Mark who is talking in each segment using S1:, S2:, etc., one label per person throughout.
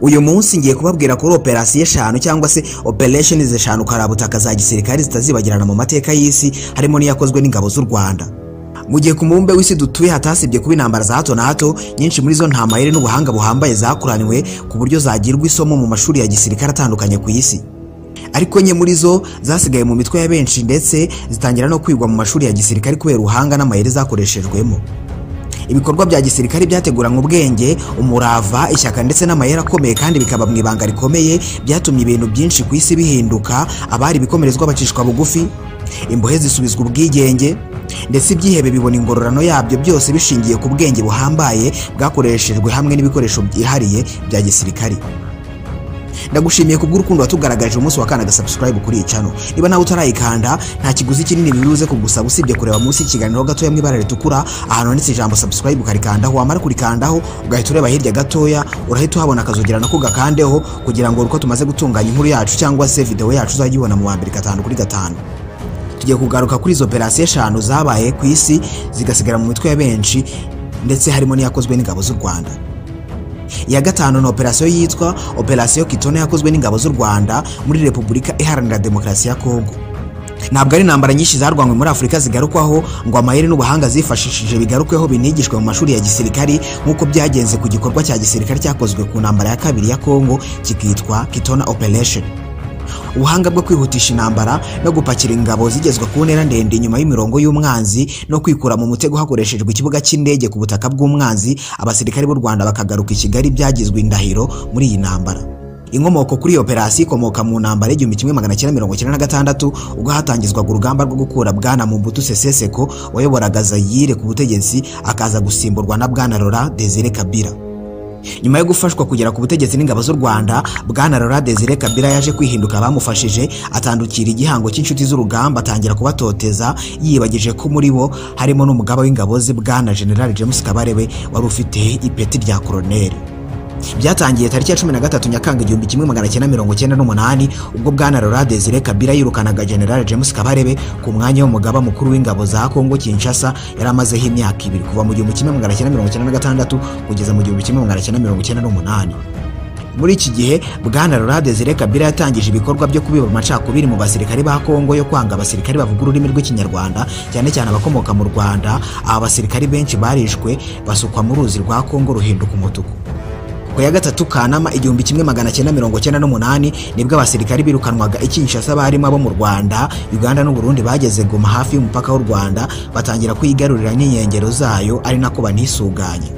S1: Uyu munsi ngiye kubabwira kuri operasiyo 5 cyangwa se operations 5 karabutaka za gisirikare zitazibagirana mu mateka y'isi, harimo niyakozwe n'ingabo z'u Rwanda. Mu gihe ku mubumbe w'isi dutuye hatasibye kuba intambara za hato na hato, nyinshi muri zo nta mayeri n'ubuhanga buhambaye zakuraniwe ku buryo zagirwa isomo mu mashuri ya gisirikare atandukanye ku isi. Ariko nye muri zo zasigaye mu mitwe ya benshi ndetse zitangira no kwigwa mu mashuri ya gisirikare kubera ubuhanga n'amayeri zakoreshejwemo. Ibikorwa bya gisirikare byateguranywe ubwenge, umurava, ishyaka ndetse n'amayeri akomeye kandi bikaba mu ibanga rikomeye, byatumye ibintu byinshi ku isi bihinduka, abari bikomerezwa bacishwa bugufi, imbohe zisubizwa ubwigenge, ndetse ibyihebe bibona ingororano yabyo, byose bishingiye ku bwenge buhambaye bwakoreshejwe hamwe n'ibikoresho byihariye bya gisirikare. Ndagushimiye kubw'urukundo watugaragaje umunsi wa kana subscribe kuri iyi channel. Niba nawe utarayikanda nta kiguzi kinini biruze kugusaba usibye kureba munsi y'ikiganiro gatoya mu ibara ritukura ahantu handitse ijambo subscribe ukarikandaho, wamara kurikandaho ugahita ureba hirya gatoya urahita uhabona akazogera nako gakandeho kugira ngo uko tumaze gutunganya inkuru yacu cyangwa se video yacu uzayibona mu wambere 5 kuri 5. Tugiye kugaruka kuri izo operasiyo 5 zabaye ku isi zigasigara mu mitwe ya benshi ndetse harimo niyakozwe n'ingabo z'u Rwanda. Ya gatanu na operasiyo yitwa operasiyo Kitona yakozwe n'ingabo z'u Rwanda muri Repubulika Iharanira Demokarasi ya Kongo. Ntabwo ari intambara nyinshi zarwanywe muri Afurika zigarukwaho ngo amayeri n'ubuhanga zifashishije bigarukweho binigishwe mu mashuri ya gisirikari nk'uko byagenze ku gikorwa cya gisirikare cyakozwe ku ntambara ya kabiri ya Kongo kikitwa Kitona Operation. Ubuhanga bwo kwihutisha intambara no gupakira ingabo zigezwa ku ntera ndende inyuma y'imirongo y'umwanzi no kwikura mu mutego hakoreshejwe ikibuga cy'indege ku butaka bw'umwanzi, abasirikare b'u Rwanda bakagaruka i Kigali byagizwe indahiro muri iyi ntambara. Inkomoko kuri operasiyo ikomoka mu ntambara y'igihumbi 1996 ubwo hatangizwaga urugamba rwo gukura Bwana Mobutu Sese Seko wayoboraga Zaire ku butegetsi, akaza gusimburwa na Bwana Laurent Désiré Kabila. Nyuma yo gufashwa kugera ku butegetsi n'ingabo z'u Rwanda, Bwana Laurent Désiré Kabila yaje kwihinduka abamufashije, atandukira igihango cy'inshuti z'urugamba, atangira kubatoteza, yibagije ko muri bo harimo n'umugaba w'ingabo ze Bwana General James Kabarebe wari ufite ipeti rya Colonel. Byatangiye tariki ya 13 Nyakanga 1998 ubwo Bwana Laurent Désiré Kabila yirukanaga General James Kabarebe ku mwanya w'umugaba mukuru w'ingabo za Kongo Kinshasa, yari amazeho imyaka 2 kuva mu 1996 kugeza mu 1998. Muri iki gihe Bwana Laurent Désiré Kabila yatangije ibikorwa byo kubiba amacakubiri mu basirikare ba Kongo yo kwanga abasirikare bavuga ururimi rw'ikinyarwanda, cyane cyane abakomoka mu Rwanda. Aba basirikare benshi barishwe basukwa mu ruzi rwa Kongo ruhinduka umutuku. Ku ya gatatu Kanama 1998 nibwo abasirikare birukanwaga Kinshasa barimo abo mu Rwanda, Uganda n'u Burundi bageze Goma hafi y'umupaka w'u Rwanda, batangira kwigarurira n'inkengero zayo ari nako banisuganye.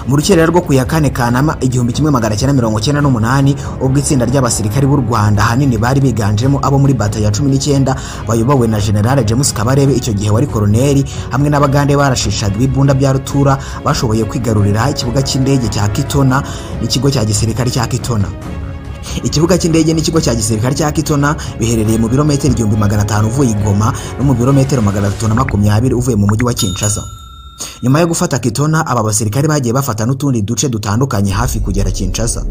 S1: Mu rukerera rwo ku ya 4 Kanama 1998 ubwo itsinda ry'abasirikare b'u Rwanda hanini bari biganjemo abo muri bata ya 19 bayobowe na General James Kabarebe icyo gihe wari Colonel, hamwe n'abagande barashishaga ibibunda bya rutura, bashoboye kwigarurira ikibuga cy'indege cya Kitona n'ikigo cya gisirikare cya Kitona. Ikibuga cy'indege n'ikigo cya gisirikare cya Kitona biherereye mu birometero 1500 uvuye i Goma no mu birometero 320 uvuye mu mujyi wa Kinshasa. Nyuma yo gufata Kitona, aba basirikare bagiye bafata n'utundi duce dutandukanye hafi kugera Kinshasa.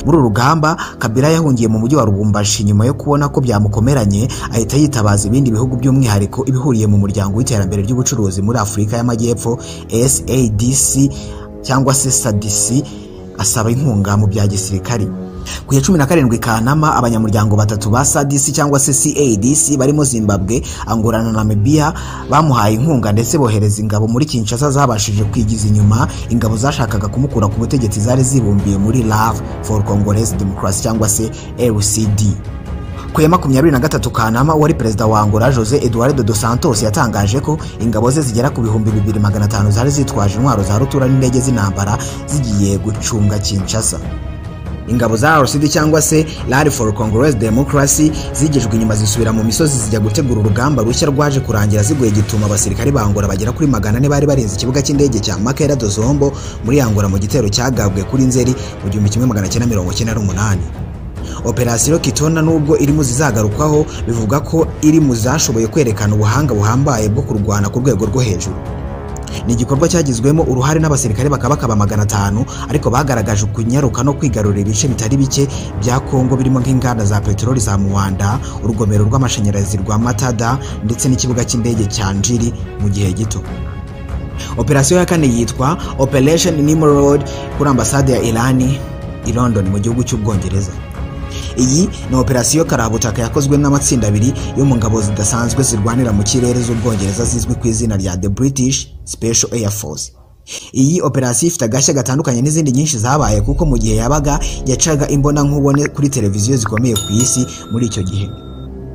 S1: Muri urugamba Kabila yahungiye mu mujyi wa Lubumbashi nyuma yo kubona ko byamukomeranye, ahita yitabaza ibindi bihugu by'umwihariko ibihuriye mu muryango w'iterambere ry'ubucuruzi muri Afurika y'Amajyepfo SADC cyangwa se SADC, asaba inkunga mu bya gisirikare. Ku ya 17 Kanama abanyamuryango batatu ba SADC cyangwa se CADC barimo Zimbabwe, Angola na Namibia bamuhaye inkunga ndetse bohereza ingabo muri Kinshasa zabashije kwigiza inyuma ingabo zashakaga kumukura ku butegetsi zari zibumbiye muri Love for Congolese Democracy cyangwa se LCD. Ku ya 23 Kanama wari perezida wa Angola Jose Eduardo dos Santos yatangaje ko ingabo ze zigera ku 2500 zari zitwaje intwaro za rutura n'indege z'intambara zigiye gucunga Kinshasa. Ingabo za RCD cyangwa se Rally for Congolese Democracy zigejwe inyuma zisubira mu misozi zijya gutegura urugamba rushya rwaje kurangira ziguye gituma abasirikare ba Angola bagera kuri 400 bari barinze ikibuga cy'indege cya Makera do Zombo muri Angola mu gitero cyagabwe kuri Nzeri mu 1998. Operasiyo Kitona nubwo iri mu zizagarukwaho bivuga ko iri mu zashoboye kwerekana ubuhanga buhambaye bwo kurwana ku rwego rwo hejuru. Ni igikorwa cyagizwemo uruhare n'abasirikare bakaba 500 ariko bagaragaje kunyaruka no kwigarurira ibice bitari bike bya Kongo birimo nk'inganda za petroli za Muwanda, urugomero rw'amashanyarazi rwa Matada ndetse n'ikibuga cy'indege cya Njiri mu gihe gito. Operasiyo ya kane yitwa Operation Nimrod kuri ambasade ya Irani i London mu gihugu cy'Ubwongereza. Iyi ni operasiyo karabutaka yakozwe n'amatsinda abiri yo mu ngabo zidasanzwe zirwanira mu kirere z'Ubwongereza zizwi ku izina rya The British Special Air Force. Iyi operasiyo ifite agashya gatandukanye n'izindi nyinshi zabaye kuko mu gihe yabaga yacaga imbona nkubone kuri televiziyo zikomeye ku isi muri icyo gihe.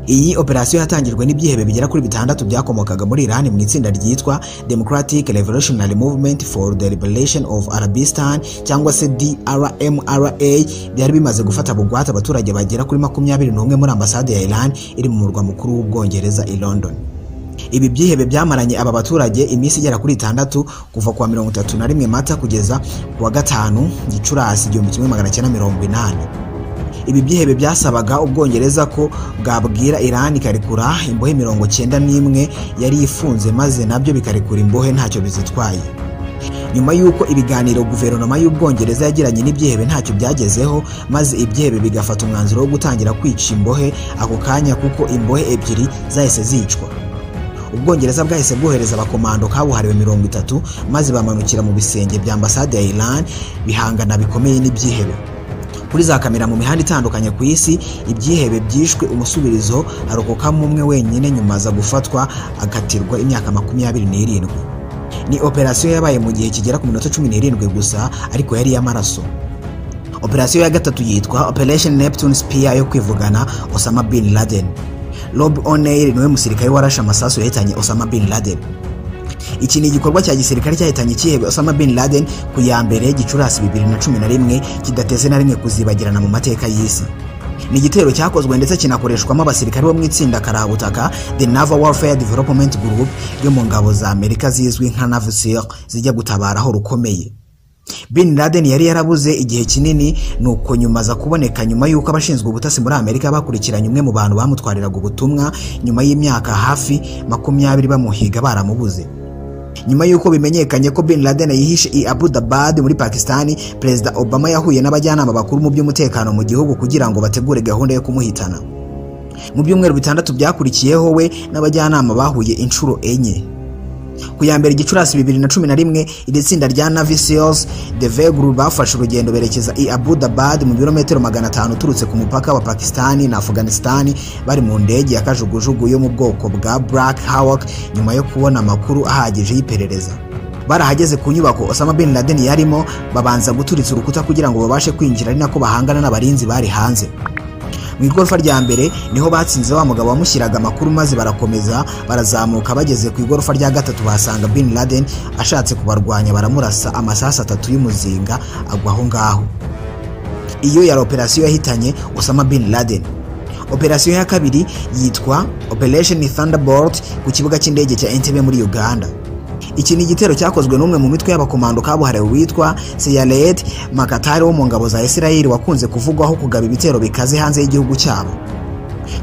S1: Iyi operasiyo yatangirwe n'ibyihebe bigera kuri 6 byakomokaga muri Iran mu itsinda ryitwa Democratic Revolutionary Movement for the Liberation of Arabistan cyangwa se DRMRA, byari bimaze gufata bugwate abaturage bagera kuri 21 muri ambasade ya Iran iri mu murwa mukuru w'Ubwongereza i London. Ibi byihebe byamaranye aba baturage iminsi igera kuri 6 kuva kwa 31 Mata kugeza kuwa 5 Gicurasi 1980. Ibi byihebe byasabaga Ubwongereza ko bwabwira Iran ikarekura imbohe 91 yari ifunze maze nabyo bikarekura imbohe ntacyo bizitwaye. Nyuma y'uko ibiganiro guverinoma y'Ubwongereza yagiranye n'ibyihebe ntacyo byagezeho, maze ibyihebe bigafata umwanzuro wo gutangira kwica imbohe ako kanya kuko imbohe ebyiri zahise zicwa. Ubwongereza bwahise bwohereza abakomando kabuhariwe 30 maze bamanukira mu bisenge bya ambasade ya Iran bihangana bikomeye n'ibyihebe. Kuri za kamera mu mihanda itandukanye ku isi, ibyihebe byishwe umusubirizo harokokamo umwe wenyine nyuma za gufatwa agatirwa imyaka 27. Ni operasiyo yabaye mu gihe kigera ku minota 17 gusa, ariko yari y'amaraso. Operasiyo ya gatatu yitwa Operation Neptune Spear yo kwivugana Osama bin Laden. Rob O'Neill niwe musirikare warashe amasasu yahitanye Osama bin Laden. Iki ni igikorwa cya gisirikare cyahitanye ikihebe Osama bin Laden ku ya mbere Gicurasi 2011 kidateze na rimwe kuzibagirana mu mateka y'isi. Ni igitero cyakozwe ndetse kinakoreshwamo abasirikare bo mu itsinda karabutaka The Naval Warfare Development Group yo mu ngabo za Amerika zizwi nka Navy SEAL zijya gutabaraho rukomeye. Bin Laden yari yarabuze igihe kinini, nuko nyuma za kuboneka nyuma y'uko abashinzwe ubutasi muri Amerika bakurikiranye umwe mu bantu bamutwariraga ubutumwa nyuma y'imyaka hafi 20 bamuhiga baramubuze. Nyuma y'uko bimenyekanye ko Bin Laden yihishe i Abu Dhabi muri Pakistan, Perezida Obama yahuye n'abajyanama bakuru mu by'umutekano mu gihugu kugira ngo bategure gahunda yo kumuhitana. Mu byumweru 6 byakurikiyeho we n'abajyanama bahuye inshuro enye. Ku ya mbere Gicurasi 2011 iri tsinda rya Navy SEALs The V Group bafashe urugendo berekeza i Abu Dhabi mu birometero 500 turutse ku mupaka wa Pakistan na Afghanistan bari mu ndege ya kajugujugu yo mu bwoko bwa Black Hawk nyuma yo kubona amakuru ahagije y'iperereza. Barahageze ku nyubako Osama bin Laden yarimo, babanza guturitsa urukuta kugira ngo babashe kwinjira, ari nako bahangana n'abarinzi bari hanze. Mu igorofa rya mbere niho batsinze wa mugabo wamushyiraga amakuru maze barakomeza barazamuka, bageze ku igorofa rya gatatu basanga Bin Laden ashatse kubarwanya, baramurasa amasasu 3 y'umuzinga agwa aho ngaho. Iyo yari operasiyo yahitanye Osama bin Laden. Operasiyo ya kabiri yitwa Operation Thunderbolt ku kibuga cy'indege cya Entebbe muri Uganda. Iki ni igitero cyakozwe n'umwe mu mitwe y'abakomando kabuhariwe witwa Sayed Makatari wo mu ngabo za Israel wakunze kuvugwaho kugaba ibitero bikaze hanze y'igihugu cyabo.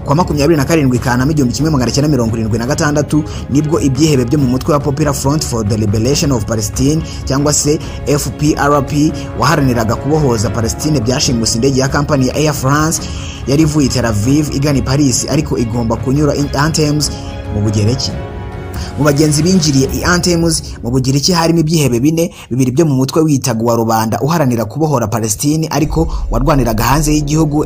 S1: Kwa 27 Kanama 1976 nibwo ibyihebe byo mu mutwe wa Popular Front for the Liberation of Palestine cyangwa se FPRP waharaniraga kubohoza Palestine byashimuse indege ya kampani ya Air France yari ivuye Tel Aviv igana i Paris, ariko igomba kunyura Anthems mu Bugereki. Mu bagenzi binjiriye i Anthems mu Bugereki harimo ibyihebe 4, bibiri byo mu mutwe witaga wa rubanda uharanira kubohora Palestine ariko warwaniraga hanze y'igihugu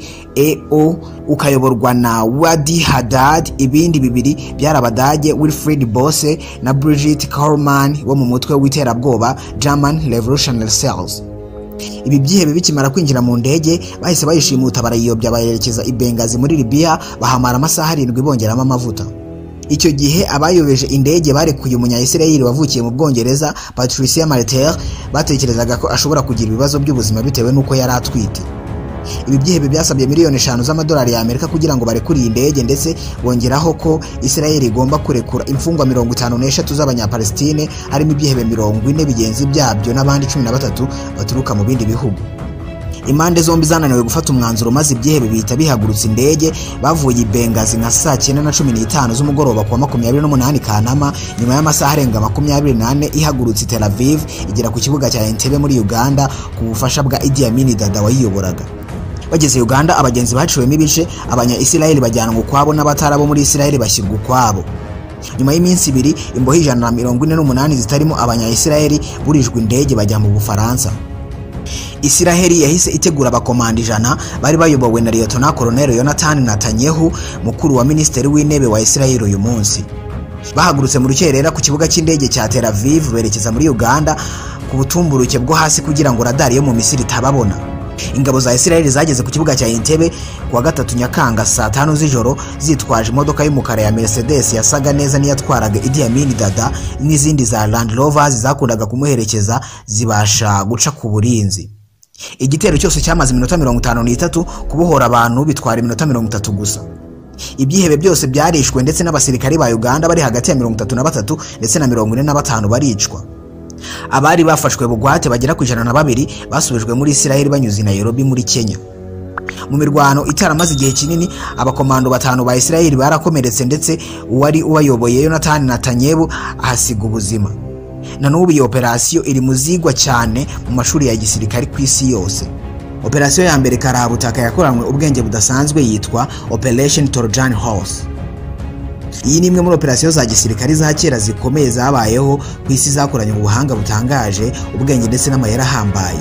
S1: FPRP-AO ukayoborwa na Wadi Haddad. Ibindi bibiri byarabadage Wilfried Bosse na Brigitte Kaufmann wo mu mutwe w'iterabwoba German Revolutionary Cells. Ibi byihebe bikimara kwinjira mu ndege bahise bayishimuta barayiyobya bayerekeza i Benghazi muri Libya, bahamara amasaha 7 bongeramo amavuta. Icyo gihe abayobeje indege barekuye umunya-Israel wavukiye mu Bwongereza Patricia Martel, batekerezaga ko ashobora kugira ibibazo by'ubuzima bitewe nuko yari atwite. Ibi byihebe byasabye miliyoni 5 z'amadolari ya Amerika kugira ngo barekure iyi ndege, ndetse bongeraho ko Israel igomba kurekura imfungwa 53 z'abanyapalestine, harimo ibyihebe 40 bigenzi byabyo n'abandi 13 baturuka mu bindi bihugu. Impande zombi zananiwe gufata umwanzuro maze ibyihebe bihita bihagurutsa indege, bavuye i Benghazi nka saa 9:15 z'umugoroba kwa 28 Kanama, nyuma y'amasaha arenga 24 ihagurutse Tel Aviv igera ku kibuga cya Entebbe muri Uganda ku bufasha bwa Idi Amin Dada wayiyoboraga. Bageze Uganda abagenzi baciwemo ibice, abanya-Israel bajyanwa ukwabo n'abatarabo muri Israel bashyirwa ukwabo. Nyuma y'iminsi 2 imbohe 148 zitarimo abanya-Israel burijwe indege bajya mu Bufaransa. Isiraheli yahise itegura abakomanda 100 bari bayobowe na Lieutenant Colonel Jonathan Netanyahu, mukuru wa Minisitiri w'Intebe wa Isiraheli uyu munsi. Bahagurutse mu rukerera ku kibuga cy'indege cya Tel Aviv berekeza muri Uganda ku butumburuke bwo hasi kugira ngo radari yo mu Misiri itababona. Ingabo za Isiraheli zageze ku kibuga cya Entebbe kuwa 3 Nyakanga saa 5 z'ijoro zitwaje imodoka y'umukara ya Mercedes yasaga neza niyatwaraga Idi Amin Dada n'izindi za Land Rovers zakundaga kumuherekeza zibasha guca ku burinzi. Igitero cyose cyamaze iminota 53 kubohora abantu bitwara iminota 30 gusa. Ibyihebe byose byarishwe ndetse n'abasirikari ba Uganda bari hagati ya 33 ndetse na 45 baricwa. Abari bafashwe bugwate bagera ku 102 basubijwe muri Isiraheli banyuze Nairobi muri Kenya. Mu mirwano itaramaze igihe kinini abakomando 5 ba Isiraheli barakomeretse ndetse uwari ubayoboye Jonathan Netanyahu ahasiga ubuzima. Na n'ubu iyi operasiyo iri muzigwa cyane mu mashuri ya gisirikari ku isi yose. Operasiyo ya mbere karabutaka yakoranwe ubwenge budasanzwe yitwa Operation Trojan Horse. Iyi ni imwe muri operasiyo za gisirikari za kera zikomeye zabayeho ku isi zakoranye ubuhanga butangaje, ubwenge ndetse n'amayera ahambaye.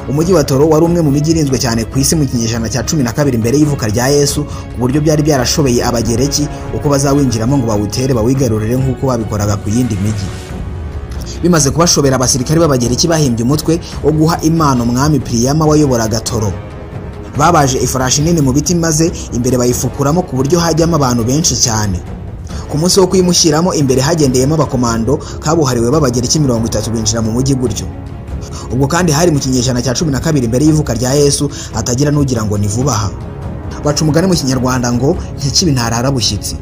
S1: Umujyi wa Toro wari umwe mu mijyi irinzwe cyane ku isi mu kinyejana cya 12 mbere y'ivuka rya Yesu, ku buryo byari byarashobeye abagereki uko bazawinjiramo ngo bawutere bawigarurire nk'uko babikoraga ku yindi mijyi. Bimaze kubashobera abasirikari b'abagereki bahimbye umutwe wo guha impano umwami Priyama wayoboraga Toro. Babaje ifarashi nini mu biti maze imbere bayifukuramo ku buryo hajyamo abantu benshi cyane. Ku munsi wo kuyimushyiramo imbere hagendeyemo abakomando kabuhariwe b'abagereki 30 binjira mu mujyi gutyo. Ubwo kandi hari mu kinyejana cya 12 mbere y'ivuka rya Yesu, atagira n'ugira ngo ni vubaha. Baca umugani mu Kinyarwanda ngo ntikibi ntarara bushyitsi.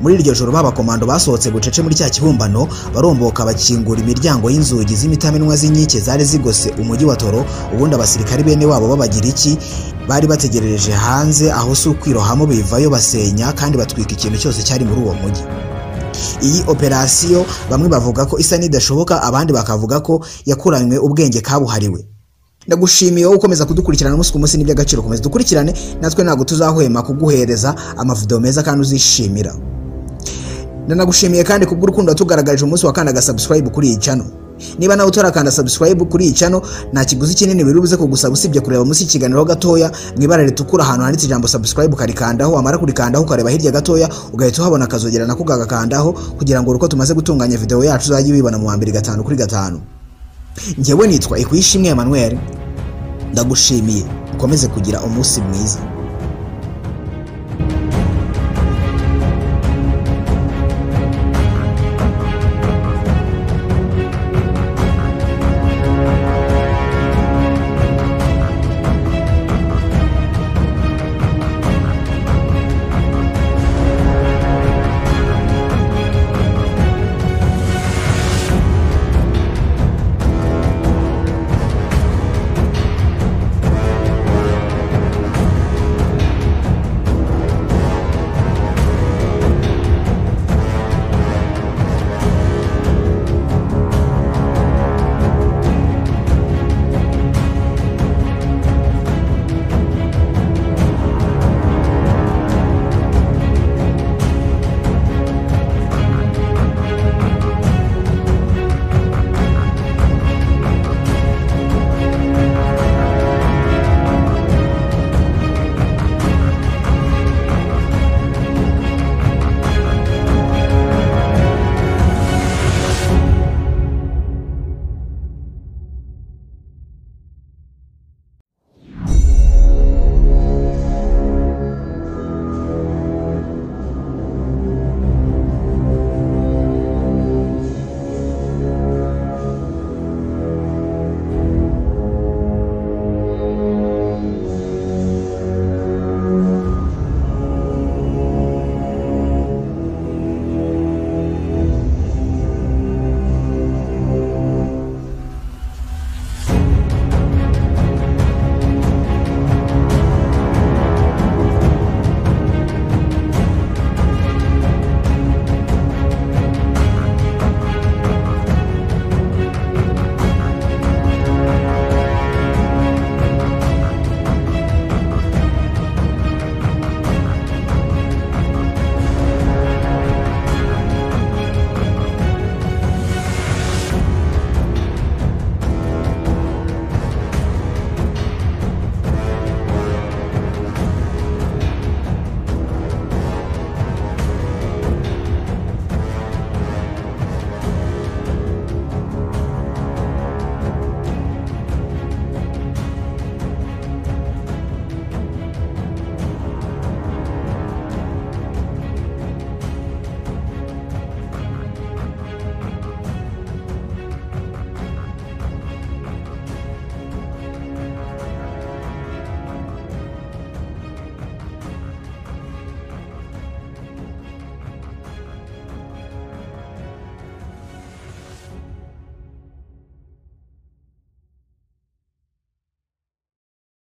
S1: Muri iryo joro b'abakomando basohotse gucece muri cya kibumbano baromboka bakingura imiryango y'inzugi z'imitamenwa z'inkike zari zigose umujyi wa Toro, ubundi abasirikari bene wabo b'abagiriki bari bategerereje hanze aho si ukwirohamo bivayo basenya kandi batwika ikintu cyose cyari muri uwo mujyi. Iyi operasiyo bamwe bavuga ko isa n'idashoboka, abandi bakavuga ko yakuranywe ubwenge kabuhariwe. Ndagushimiye wowe ukomeza kudukurikirana umunsi ku munsi n'iby'agaciro, komeza dukurikirane natwe ntago tuzahwema kuguhereza amavideo meza kandi uzishimira. Ndanagushimiye kandi kubw'urukundo watugaragarije umunsi wa kandaga subscribe kuri iyi channel. Niba nawe utarakanda subscribe kuri iyi channel nta kiguzi kinini birubuze kugusaba usibye kureba munsi ikiganiro gatoya mwibara ritukura ahantu handitse ijambo subscribe ukarikandaho, amara kurikandaho ukareba hirya gatoya ugahita uhabona akazogera nako gagakandaho kugira ngo uruko tumaze gutunganya video yacu uzajye wibona mu wa mbere 5 kuri 5. Njyewe nitwa Ikwishimwe Emmanuel, ndagushimiye ukomeze kugira umunsi mwiza.